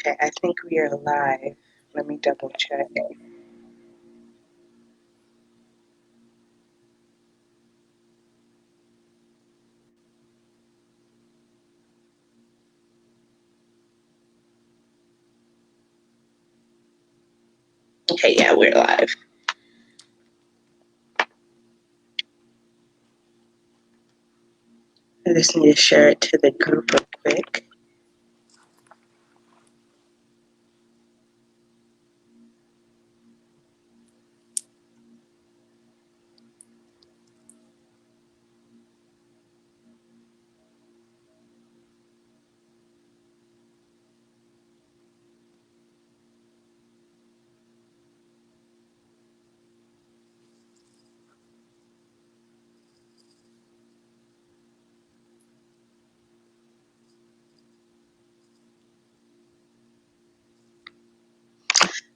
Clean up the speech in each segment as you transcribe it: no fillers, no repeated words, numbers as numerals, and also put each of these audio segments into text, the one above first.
Okay, I think we are live. Let me double check. Okay, yeah, we're live. I just need to share it to the group real quick.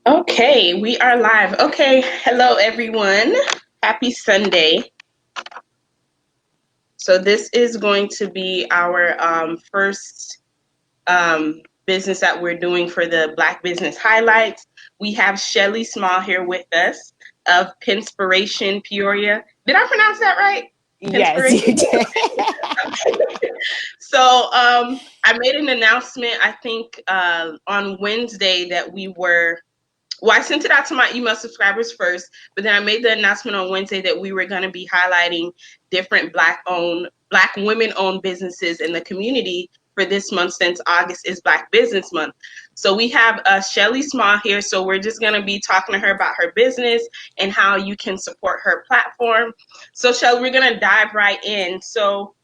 Okay, we are live. Okay, hello everyone. Happy Sunday. So this is going to be our first business that we're doing for the Black Business Highlights. We have Shellie Small here with us of Pinspiration Peoria. Did I pronounce that right? Yes, you did. So I made an announcement, I think, on Wednesday that I sent it out to my email subscribers first, but then I made the announcement on Wednesday that we were going to be highlighting different Black women-owned businesses in the community for this month, since August is Black Business Month. So we have Shellie Small here. So we're just going to be talking to her about her business and how you can support her platform. So Shellie, we're going to dive right in. So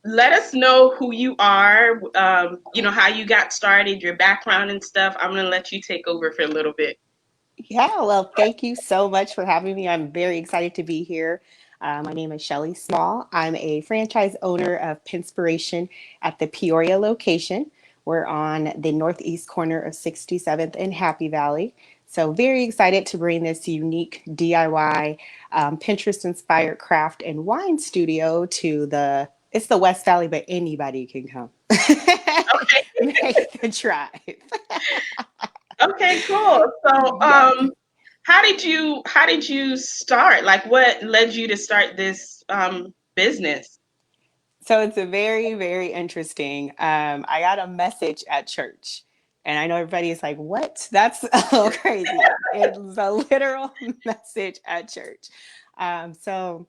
let us know who you are, how you got started, your background and stuff. I'm going to let you take over for a little bit. Yeah, well, thank you so much for having me. I'm very excited to be here. My name is Shellie Small. I'm a franchise owner of Pinspiration at the Peoria location. We're on the northeast corner of 67th and Happy Valley. So very excited to bring this unique DIY Pinterest-inspired craft and wine studio to it's the West Valley, but anybody can come. Make the drive. Okay, cool. So, Yes. how did you start? Like, what led you to start this business? So it's a very, very interesting. I got a message at church, and I know everybody's like, "What? That's a little crazy." It was a literal message at church. So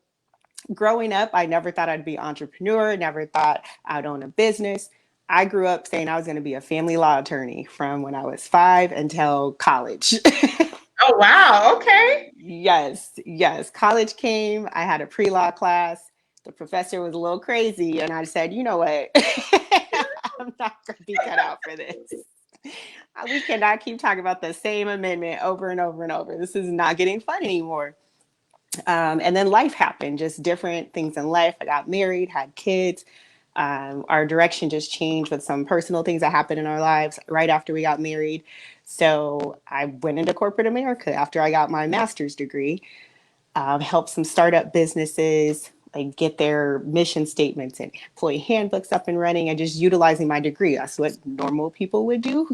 growing up, I never thought I'd be an entrepreneur. Never thought I'd own a business. I grew up saying I was going to be a family law attorney from when I was 5 until college. Oh, wow. Okay. Yes, yes. College came. I had a pre-law class. The professor was a little crazy, and I said, "You know what? I'm not going to be cut out for this. We cannot keep talking about the same amendment over and over and over. This is not getting fun anymore." And then life happened, just different things in life. I got married, had kids. Our direction just changed with some personal things that happened in our lives right after we got married. So I went into corporate America after I got my master's degree, helped some startup businesses like get their mission statements and employee handbooks up and running, and just utilizing my degree. That's what normal people would do.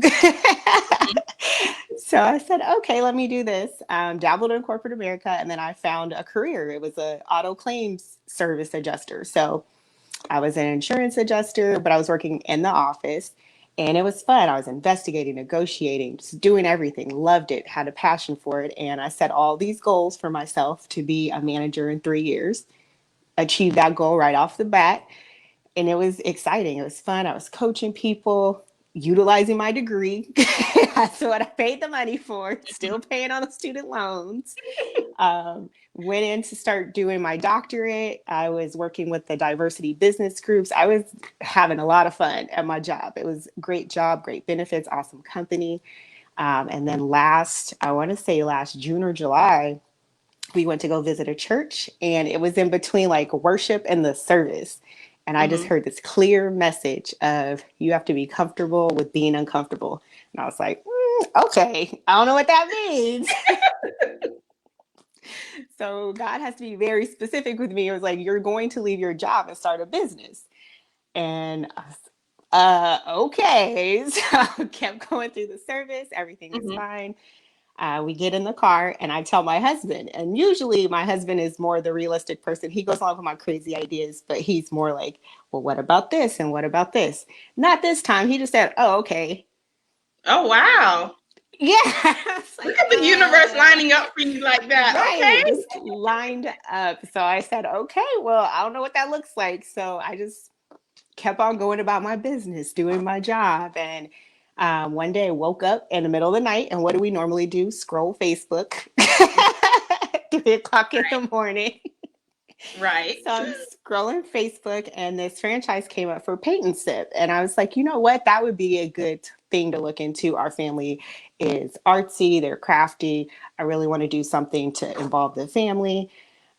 So I said, okay, let me do this. Dabbled in corporate America, and then I found a career. It was an auto claims service adjuster. So I was an insurance adjuster, but I was working in the office, and it was fun. I was investigating, negotiating, just doing everything. Loved it, had a passion for it. And I set all these goals for myself to be a manager in 3 years, achieved that goal right off the bat. And it was exciting. It was fun. I was coaching people, utilizing my degree. That's what I paid the money for, still paying on the student loans. Went in to start doing my doctorate. I was working with the diversity business groups. I was having a lot of fun at my job. It was a great job, great benefits, awesome company. And then I want to say last June or July, we went to go visit a church, and it was in between like worship and the service. And I just Mm-hmm. heard this clear message of you have to be comfortable with being uncomfortable. And I was like, okay, I don't know what that means. So God has to be very specific with me. It was like, you're going to leave your job and start a business. And Okay. So kept going through the service. Everything is Mm-hmm. fine. We get in the car and I tell my husband, and usually my husband is more the realistic person. He goes along with my crazy ideas, but he's more like, well, what about this? And what about this? Not this time. He just said, oh, okay. Oh, wow. Yeah. I was Look like, at the universe lining up for you like that. right. Okay. Just lined up. So I said, okay, well, I don't know what that looks like. So I just kept on going about my business, doing my job. And one day I woke up in the middle of the night. And what do we normally do? Scroll Facebook. 3 o'clock in the morning. Right. So I'm scrolling Facebook and this franchise came up for paint and sip. And I was like, you know what? That would be a good thing to look into. Our family is artsy, they're crafty. I really want to do something to involve the family.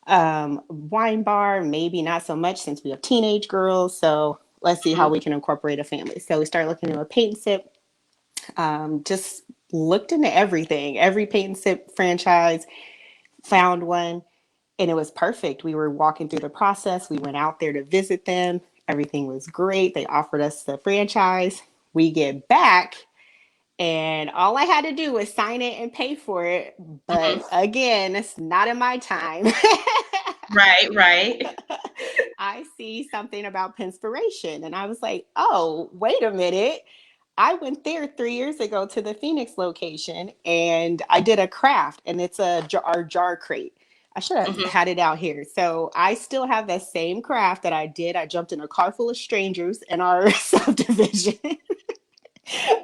Wine bar, maybe not so much since we have teenage girls. So let's see how Mhm. we can incorporate a family. So we started looking into a paint and sip, just looked into everything, every paint and sip franchise, found one, and it was perfect. We were walking through the process. We went out there to visit them. Everything was great. They offered us the franchise. We get back, and all I had to do was sign it and pay for it. But Mhm. again, it's not in my time. Right, right. I see something about Pinspiration, and I was like, oh, wait a minute. I went there 3 years ago to the Phoenix location and I did a craft and it's our jar crate. I should have Mhm. had it out here. So I still have that same craft that I did. I jumped in a car full of strangers in our subdivision.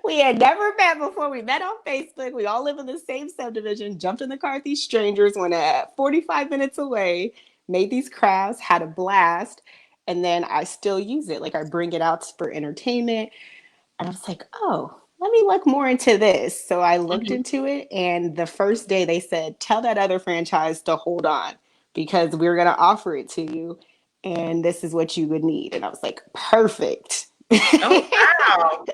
We had never met before. We met on Facebook. We all live in the same subdivision. Jumped in the car with these strangers, went at 45 minutes away, made these crafts, had a blast. And then I still use it. Like I bring it out for entertainment. And I was like, oh, let me look more into this. So I looked Mhm. into it. And the first day they said, tell that other franchise to hold on because we're going to offer it to you. And this is what you would need. And I was like, perfect. Oh, wow.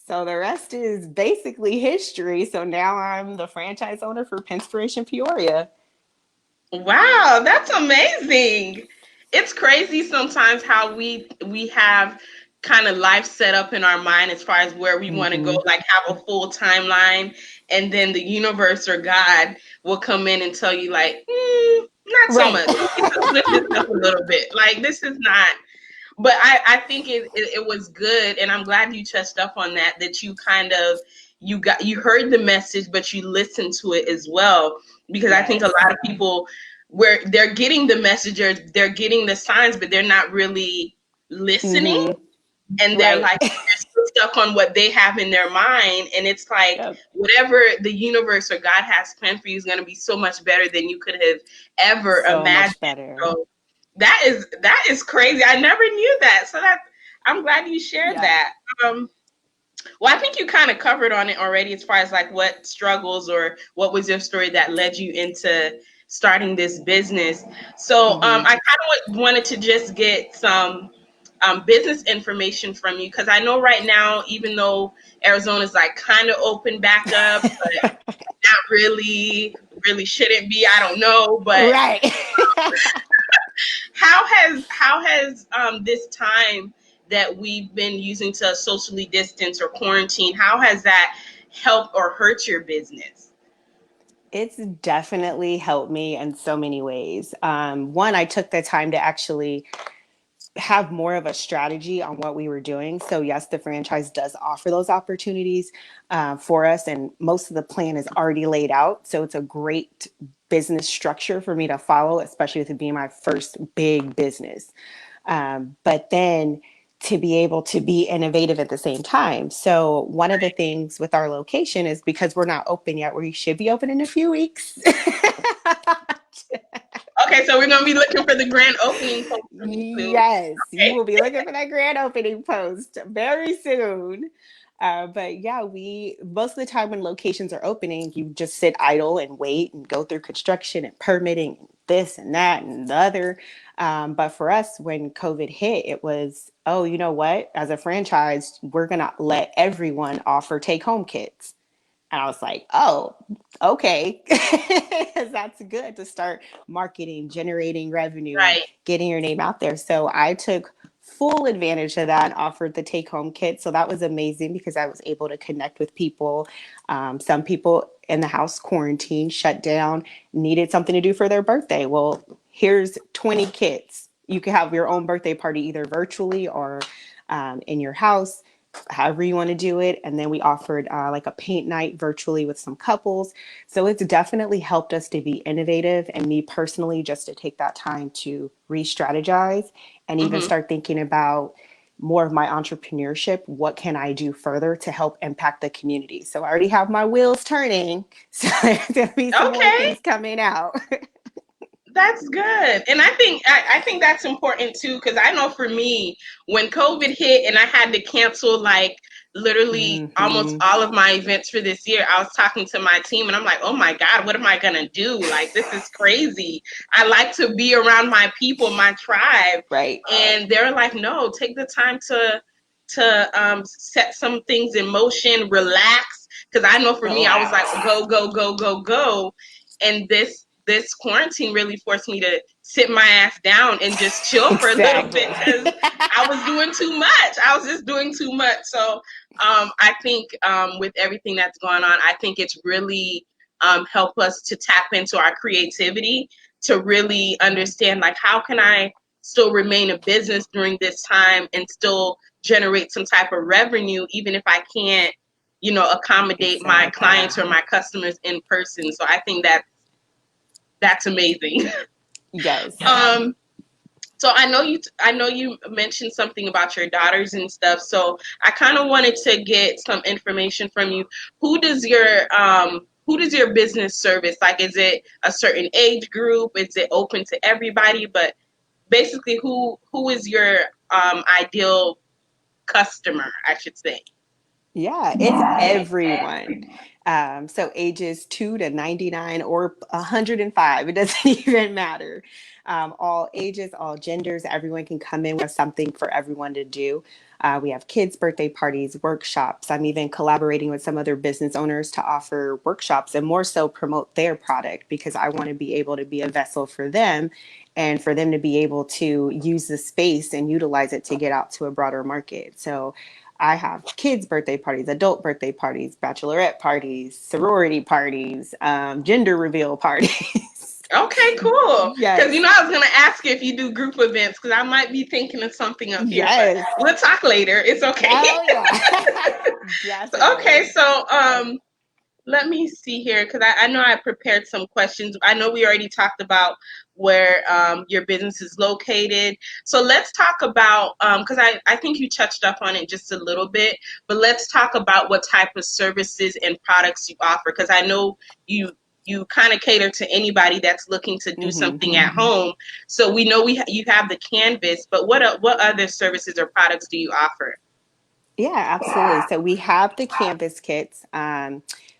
So the rest is basically history. So now I'm the franchise owner for Pinspiration Peoria. Wow, that's amazing. It's crazy sometimes how we have kind of life set up in our mind as far as where we want to go, Mm-hmm. like have a full timeline, and then the universe or God will come in and tell you like, not so Right. much. We need to switch this up a little bit. Like this is not. But I think it was good, and I'm glad you touched up on that. That you kind of you heard the message, but you listened to it as well, because I think a Yes. lot of people where they're getting the message or they're getting the signs, but they're not really listening, Mm-hmm. and they're Right. like they're still stuck on what they have in their mind, and it's like Yep. whatever the universe or God has planned for you is going to be so much better than you could have ever So imagined. much better. So that is crazy. I never knew that. So that I'm glad you shared Yeah. that. Um, well, I think you kind of covered on it already as far as like what struggles or what was your story that led you into starting this business. So Mm-hmm. I kind of wanted to just get some business information from you because I know right now, even though Arizona's like kind of open back up, but not really, really shouldn't be. I don't know, but Right. how has this time that we've been using to socially distance or quarantine, how has that helped or hurt your business? It's definitely helped me in so many ways. One, I took the time to actually have more of a strategy on what we were doing. So, yes, the franchise does offer those opportunities for us, and most of the plan is already laid out. So, it's a great business structure for me to follow, especially with it being my first big business. But then to be able to be innovative at the same time. So, one of the things with our location is because we're not open yet, we should be open in a few weeks. Okay, so we're gonna be looking for the grand opening post from you soon. Yes, you Okay. will be looking for that grand opening post very soon. But yeah, we most of the time when locations are opening, you just sit idle and wait and go through construction and permitting, and this and that and the other. But for us, when COVID hit, it was, oh, you know what? As a franchise, we're gonna let everyone offer take home kits. And I was like, oh, okay. That's good to start marketing, generating revenue, and Right. getting your name out there. So I took full advantage of that and offered the take home kit. So that was amazing because I was able to connect with people. Some people in the house quarantine, shut down, needed something to do for their birthday. Well, here's 20 kits. You can have your own birthday party either virtually or in your house, however you want to do it. And then we offered like a paint night virtually with some couples. So it's definitely helped us to be innovative, and me personally, just to take that time to re-strategize and even Mm-hmm. start thinking about more of my entrepreneurship. What can I do further to help impact the community? So I already have my wheels turning. So there's going to be some more Okay. things coming out. That's good. And I think that's important too, because I know for me, when COVID hit and I had to cancel like literally almost Mm-hmm. all of my events for this year, I was talking to my team and I'm like, oh my God, what am I gonna do? Like, this is crazy. I like to be around my people, my tribe. Right. And they're like, no, take the time to set some things in motion, relax. Because I know for me, I was like, Relax. go, go, go, go, go. And this quarantine really forced me to sit my ass down and just chill for a little bit Exactly. because I was doing too much. I was just doing too much. So I think with everything that's going on, I think it's really helped us to tap into our creativity to really understand, like, how can I still remain a business during this time and still generate some type of revenue, even if I can't, accommodate my Exactly. clients or my customers in person. So I think that's amazing. Yes. um, so I know you mentioned something about your daughters and stuff. So I kind of wanted to get some information from you. Who does your business service? Like, is it a certain age group? Is it open to everybody? But basically, who is your ideal customer, I should say? Yeah, it's everyone. So ages 2 to 99 or 105, it doesn't even matter. All ages, all genders, everyone can come in with something for everyone to do. We have kids' birthday parties, workshops. I'm even collaborating with some other business owners to offer workshops and more so promote their product, because I want to be able to be a vessel for them and for them to be able to use the space and utilize it to get out to a broader market. So I have kids' birthday parties, adult birthday parties, bachelorette parties, sorority parties, gender reveal parties. Okay, cool. Because Yes, I was gonna ask you if you do group events, because I might be thinking of something up here, but yes. we'll talk later. It's okay. Oh, yeah. Okay, Definitely. so let me see here, because I know I prepared some questions. I know we already talked about where your business is located. So let's talk about, because I think you touched up on it just a little bit, but let's talk about what type of services and products you offer, because I know you kind of cater to anybody that's looking to do Hmm. something at home. So we know you have the canvas, but what other services or products do you offer? Yeah, absolutely. So we have the canvas kits.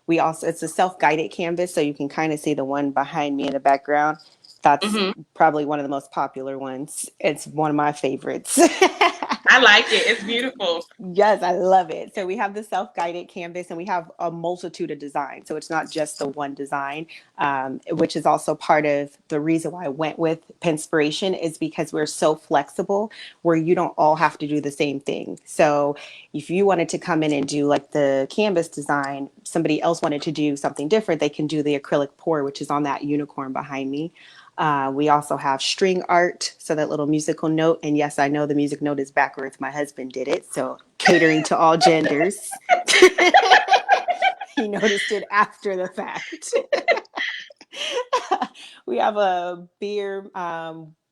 We also, it's a self-guided canvas, so you can kind of see the one behind me in the background. That's Hmm. probably one of the most popular ones. It's one of my favorites. I like it. It's beautiful. Yes, I love it. So we have the self-guided canvas, and we have a multitude of designs. So it's not just the one design, which is also part of the reason why I went with Pinspiration, is because we're so flexible where you don't all have to do the same thing. So if you wanted to come in and do like the canvas design, somebody else wanted to do something different, they can do the acrylic pour, which is on that unicorn behind me. We also have string art, so that little musical note. And yes, I know the music note is backwards. My husband did it, so catering to all genders. He noticed it after the fact. We have a beer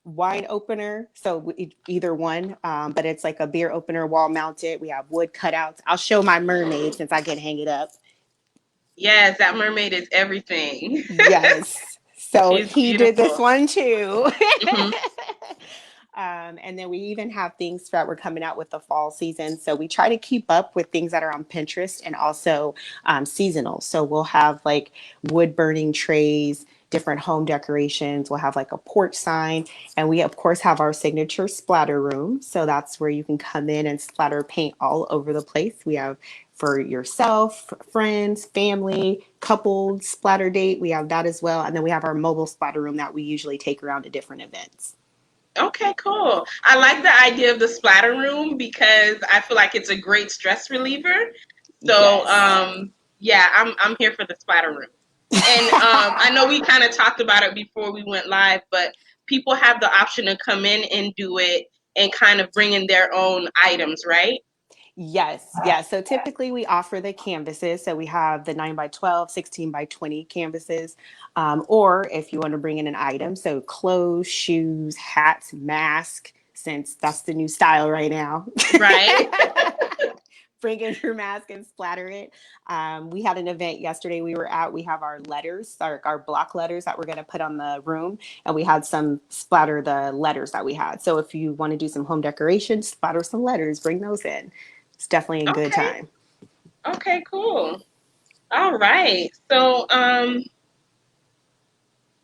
wine opener, so either one, but it's like a beer opener wall mounted. We have wood cutouts. I'll show my mermaid since I can hang it up. Yes, that mermaid is everything. Yes. So She's he did this beautiful. one too. Hmm. And then we even have things that we're coming out with the fall season. So we try to keep up with things that are on Pinterest and also seasonal. So we'll have like wood burning trays, different home decorations. We'll have like a porch sign. And we, of course, have our signature splatter room. So that's where you can come in and splatter paint all over the place. We have for yourself, friends, family, coupled splatter date. We have that as well. And then we have our mobile splatter room that we usually take around to different events. Okay, cool. I like the idea of the splatter room because I feel like it's a great stress reliever. So, Yes. yeah, I'm here for the splatter room. And I know we kind of talked about it before we went live, but people have the option to come in and do it and kind of bring in their own items, right? Yes, yes. So typically we offer the canvases. So we have the 9 by 12, 16 by 20 canvases. Or if you want to bring in an item, so clothes, shoes, hats, mask, since that's the new style right now. Right. Bring in your mask and splatter it. We had an event yesterday we were at. We have our letters, our block letters that we're going to put on the room, and we had some splatter the letters that we had. So if you want to do some home decoration, splatter some letters, bring those in. It's definitely a good Okay. time. Okay, cool. All right. So,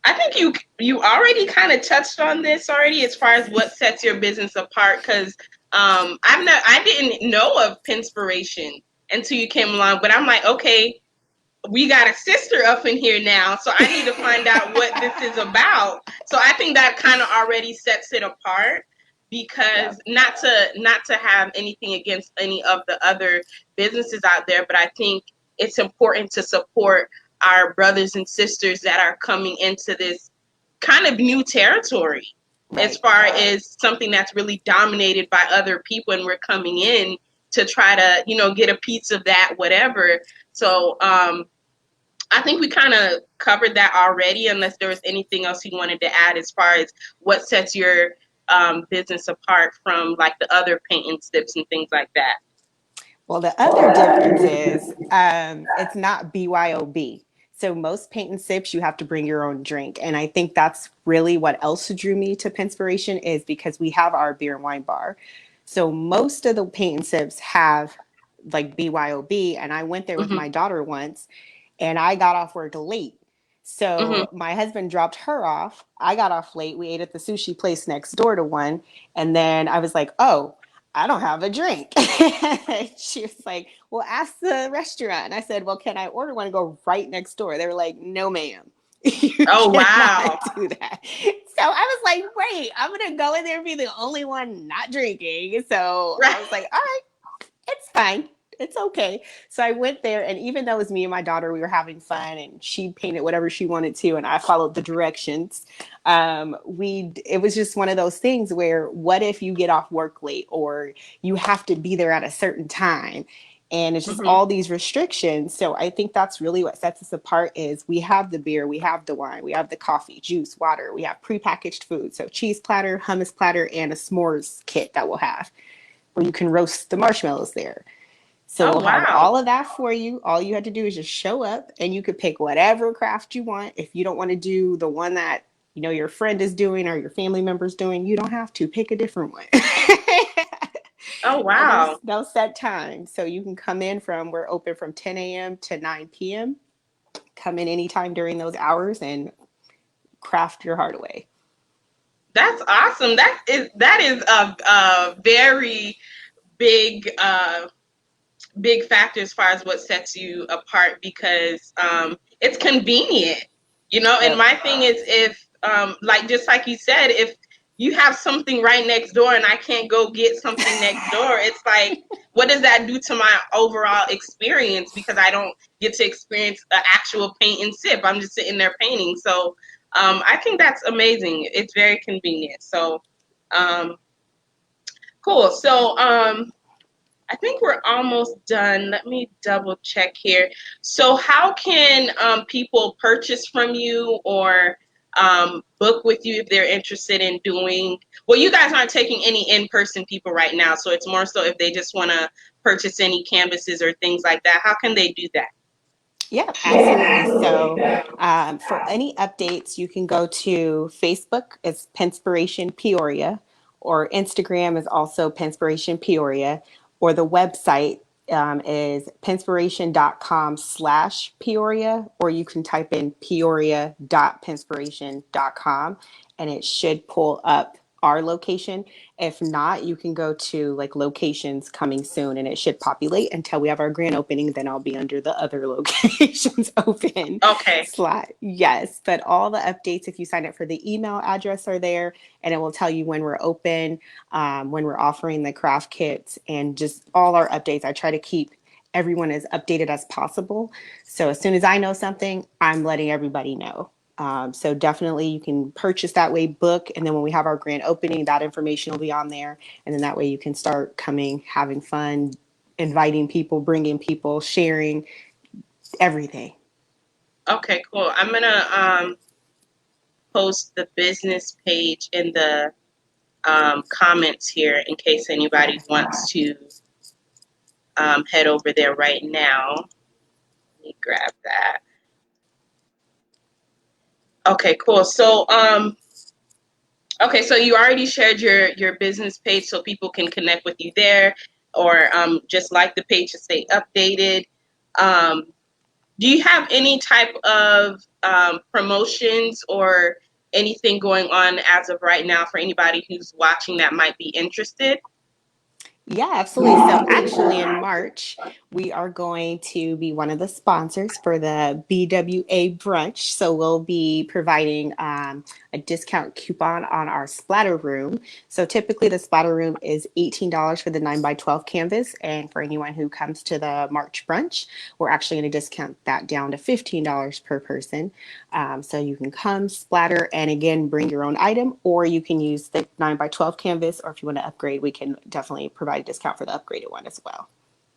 I think you already kind of touched on this already as far as what sets your business apart because I didn't know of Pinspiration until you came along, but I'm like, okay, we got a sister up in here now, so I need to find out what this is about. So I think that kind of already sets it apart because Yep. not to have anything against any of the other businesses out there, but I think it's important to support our brothers and sisters that are coming into this kind of new territory as Right. far as something that's really dominated by other people and we're coming in to try to get a piece of that whatever. So I think we kind of covered that already, unless there was anything else you wanted to add as far as what sets your business apart from like the other paint and sips and things like that. Well, the other difference is it's not BYOB. So most paint and sips, you have to bring your own drink. And I think that's really what else drew me to Pinspiration is because we have our beer and wine bar. So most of the paint and sips have like BYOB. And I went there with Hmm. my daughter once and I got off work late. Hmm. So my husband dropped her off. I got off late. We ate at the sushi place next door to one. And then I was like, oh, I don't have a drink. She was like, well, ask the restaurant. And I said, well, can I order one and go right next door? They were like, no, ma'am. You Oh cannot wow! do that. So I was like, wait, I'm going to go in there and be the only one not drinking. So I Right. was like, all right, it's fine. It's okay. So I went there, and even though it was me and my daughter, we were having fun, and she painted whatever she wanted to, and I followed the directions. It was just one of those things where, what if you get off work late, or you have to be there at a certain time, and it's just Hmm. all these restrictions. So I think that's really what sets us apart is we have the beer, we have the wine, we have the coffee, juice, water, we have prepackaged food, so cheese platter, hummus platter, and a s'mores kit that we'll have where you can roast the marshmallows there. So Oh we'll have wow! all of that for you. All you have to do is just show up and you could pick whatever craft you want. If you don't want to do the one that your friend is doing or your family member's doing, you don't have to pick a different one. Oh And wow! there's no set time. So you can come in we're open from 10 a.m. to 9 p.m. Come in anytime during those hours and craft your heart away. That's awesome. That is a very big big factor as far as what sets you apart because it's convenient, and Yep. my thing is if like just like you said, if you have something right next door and I can't go get something next door, it's like what does that do to my overall experience because I don't get to experience the actual paint and sip. I'm just sitting there painting. So I think that's amazing. It's very convenient. So um, cool. So I think we're almost done. Let me double check here. So, how can people purchase from you or book with you if they're interested in doing? Well, you guys aren't taking any in-person people right now, so it's more so if they just want to purchase any canvases or things like that. How can they do that? Yeah, absolutely. So, for any updates, you can go to Facebook. It's Pinspiration Peoria, or Instagram is also Pinspiration Peoria, or the website is pinspiration.com/Peoria, or you can type in peoria.pinspiration.com and it should pull up our location. If not, you can go to like locations coming soon and it should populate until we have our grand opening. Then I'll be under the other locations open Okay. slot. Yes. But all the updates, if you sign up for the email address, are there and it will tell you when we're open, when we're offering the craft kits, and just all our updates. I try to keep everyone as updated as possible. So as soon as I know something, I'm letting everybody know. So definitely you can purchase that way, book, and then when we have our grand opening, that information will be on there. And then that way you can start coming, having fun, inviting people, bringing people, sharing everything. Okay, cool. I'm gonna post the business page in the comments here in case anybody wants to head over there right now. Let me grab that. Okay, cool. So okay, so you already shared your business page so people can connect with you there, or just like the page to stay updated. Um, do you have any type of promotions or anything going on as of right now for anybody who's watching that might be interested? Yeah, absolutely. So actually in March, we are going to be one of the sponsors for the BWA brunch. So we'll be providing a discount coupon on our splatter room. So typically the splatter room is $18 for the 9x12 canvas. And for anyone who comes to the March brunch, we're actually going to discount that down to $15 per person. So you can come splatter and again, bring your own item, or you can use the 9x12 canvas, or if you want to upgrade, we can definitely provide a discount for the upgraded one as well.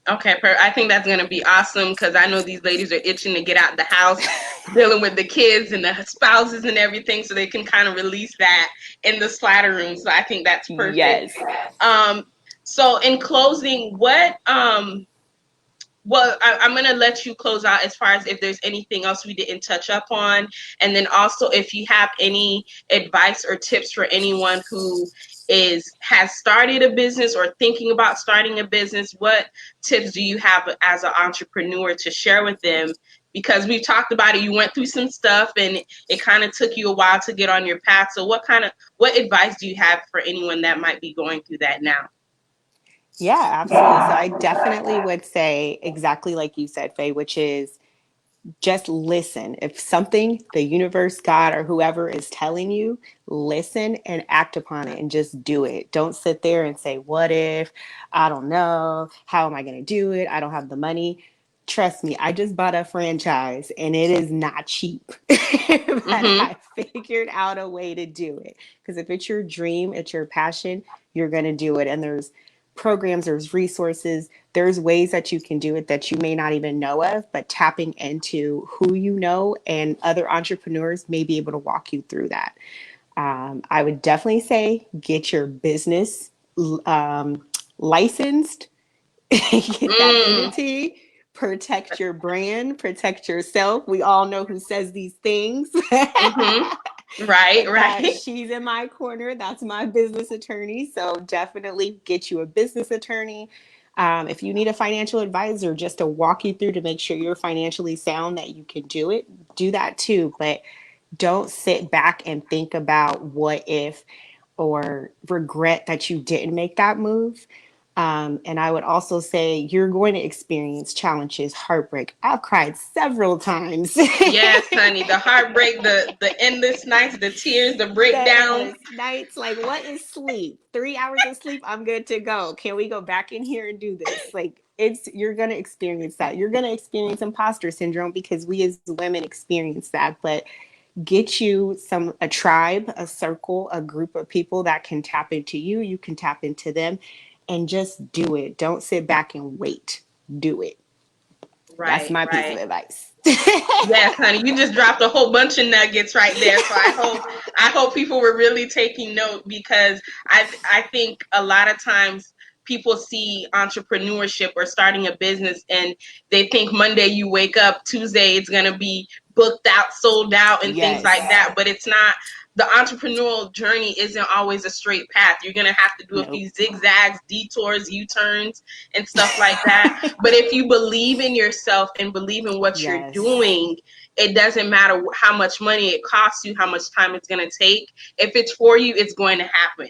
Okay, I think that's going to be awesome because I know these ladies are itching to get out the house, dealing with the kids and the spouses and everything, so they can kind of release that in the splatter room. So I think that's perfect. Yes. Um, so in closing, well, I'm going to let you close out as far as if there's anything else we didn't touch up on. And then also if you have any advice or tips for anyone who has started a business or thinking about starting a business, what tips do you have as an entrepreneur to share with them? Because we've talked about it, you went through some stuff and it kind of took you a while to get on your path. So what advice do you have for anyone that might be going through that now? Yeah, absolutely. So I definitely would say exactly like you said, Faye, which is just listen. If something the universe, God, or whoever is telling you, listen and act upon it and just do it. Don't sit there and say, what if? I don't know. How am I going to do it? I don't have the money. Trust me, I just bought a franchise and it is not cheap. But Mm-hmm. I figured out a way to do it. Because if it's your dream, it's your passion, you're going to do it. And there's programs, there's resources, there's ways that you can do it that you may not even know of, but tapping into who you know and other entrepreneurs may be able to walk you through that. I would definitely say get your business licensed, get that Mm. entity, protect your brand, protect yourself. We all know who says these things. Mm-hmm. Right, That right. she's in my corner. That's my business attorney. So definitely get you a business attorney. If you need a financial advisor just to walk you through to make sure you're financially sound, that you can do it, do that too. But don't sit back and think about what if or regret that you didn't make that move. And I would also say you're going to experience challenges, heartbreak. I've cried several times. Yes, honey. The heartbreak, the endless nights, the tears, the The breakdown. endless nights. Like, what is sleep? 3 hours of sleep, I'm good to go. Can we go back in here and do this? Like, you're gonna experience that. You're gonna experience imposter syndrome because we as women experience that. But get you a tribe, a circle, a group of people that can tap into you. You can tap into them, and just do it. Don't sit back and wait. Do it. That's Right, my piece of right. advice. Yes, honey. You just dropped a whole bunch of nuggets right there. So I hope people were really taking note because I think a lot of times people see entrepreneurship or starting a business and they think Monday you wake up, Tuesday it's gonna be booked out, sold out, and things like Yes. that. But it's not. The entrepreneurial journey isn't always a straight path. You're gonna have to do a Nope. few zigzags, detours, U-turns, and stuff like that. But if you believe in yourself and believe in what you're Yes. doing, it doesn't matter how much money it costs you, how much time it's going to take. If it's for you, it's going to happen.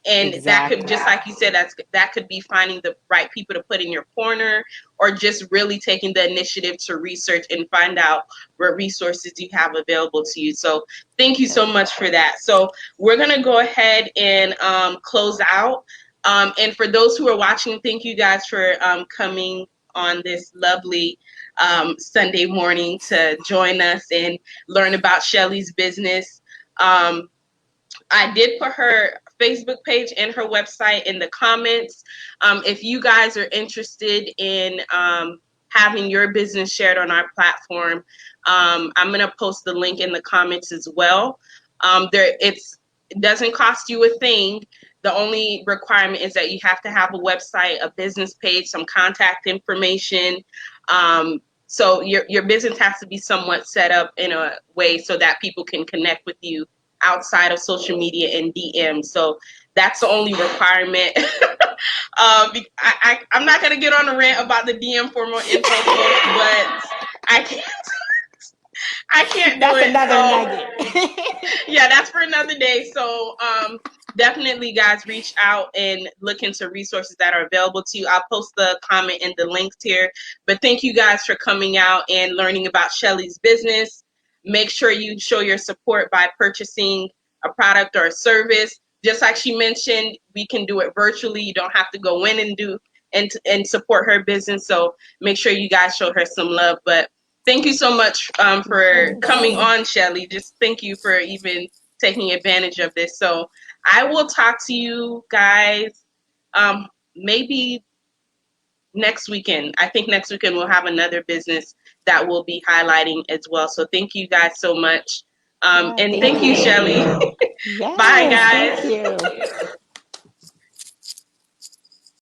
And that could, just like you said, that could be finding the right people to put in your corner, or just really taking the initiative to research and find out what resources you have available to you. So thank you so much for that. So we're going to go ahead and close out. And for those who are watching, thank you guys for coming on this lovely Sunday morning to join us and learn about Shellie's business. I did put her Facebook page and her website in the comments. If you guys are interested in having your business shared on our platform, I'm going to post the link in the comments as well. It doesn't cost you a thing. The only requirement is that you have to have a website, a business page, some contact information. So your business has to be somewhat set up in a way so that people can connect with you outside of social media and DM. So that's the only requirement. I'm not going to get on a rant about the DM for more info, but I can't do that's it. Another nugget. Yeah, that's for another day. So definitely, guys, reach out and look into resources that are available to you. I'll post the comment and the links here. But thank you guys for coming out and learning about Shellie's business. Make sure you show your support by purchasing a product or a service. Just like she mentioned, we can do it virtually. You don't have to go in and do and support her business. So make sure you guys show her some love. But thank you so much for coming on, Shellie. Just thank you for even taking advantage of this. So I will talk to you guys maybe next weekend. I think next weekend we'll have another business that we'll be highlighting as well. So thank you guys so much. And thank you, Shellie. Yes, Bye, guys. Thank you.